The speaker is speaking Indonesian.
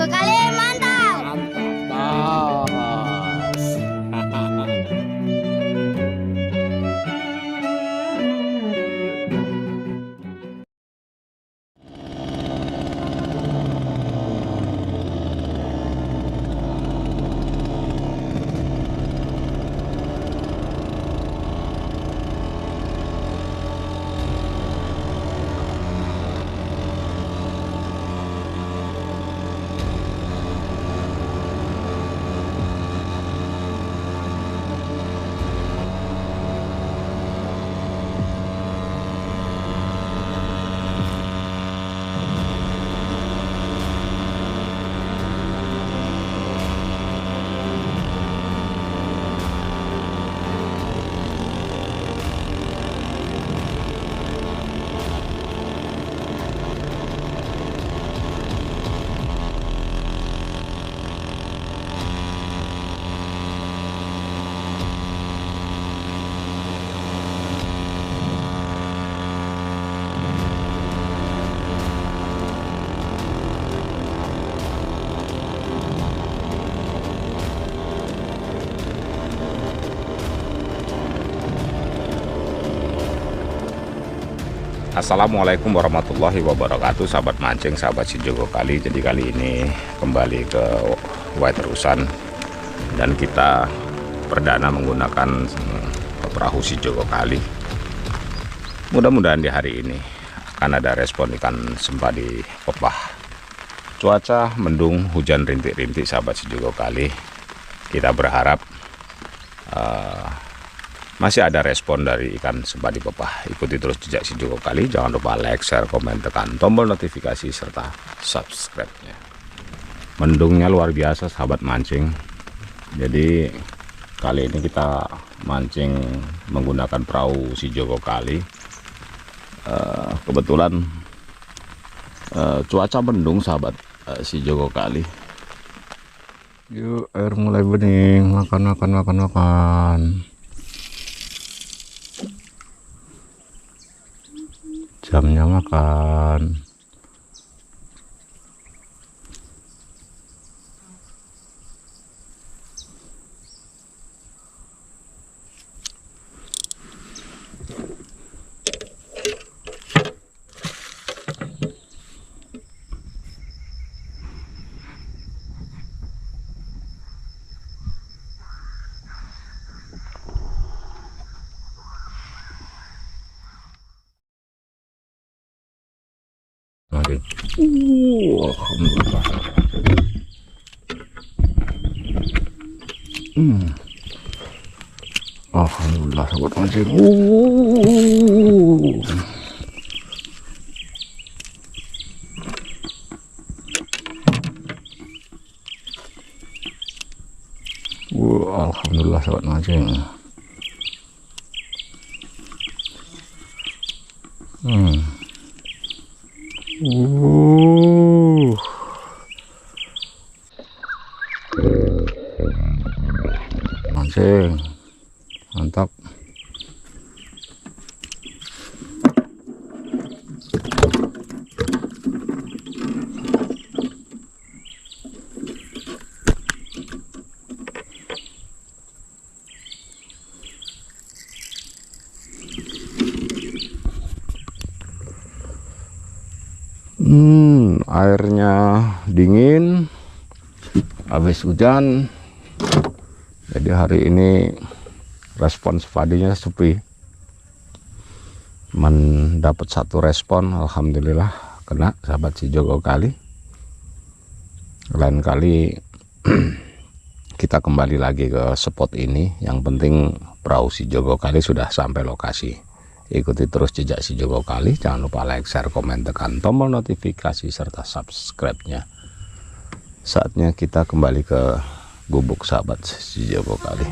Jogo Kali mantap. Bos. Assalamualaikum warahmatullahi wabarakatuh, sahabat mancing, sahabat si Jogo Kali. Jadi kali ini kembali ke White Terusan dan kita perdana menggunakan perahu si Jogo Kali. Mudah-mudahan di hari ini akan ada respon ikan sempadi pepah. Cuaca mendung, hujan rintik-rintik, sahabat si Jogo Kali. Kita berharap masih ada respon dari ikan sempadi pepah. Ikuti terus jejak si Jogo Kali. Jangan lupa like, share, komen, tekan tombol notifikasi serta subscribe-nya. Mendungnya luar biasa, sahabat mancing. Jadi kali ini kita mancing menggunakan perahu si Jogo Kali. Kebetulan cuaca mendung, sahabat si Jogo Kali. Yuk, air mulai bening. Makan. Jamnya makan. Oke. Alhamdulillah. Alhamdulillah, sahabat mancing. Alhamdulillah, sahabat mancing. Mancing mantap. Airnya dingin habis hujan, jadi hari ini respon padinya sepi. Mendapat satu respon, alhamdulillah kena, sahabat si Jogo Kali. Lain kali kita kembali lagi ke spot ini. Yang penting perahu si Jogo Kali sudah sampai lokasi. Ikuti terus jejak si Jogo Kali. Jangan lupa like, share, komen, tekan tombol notifikasi serta subscribe-nya. Saatnya kita kembali ke gubuk, sahabat si Jogo Kali.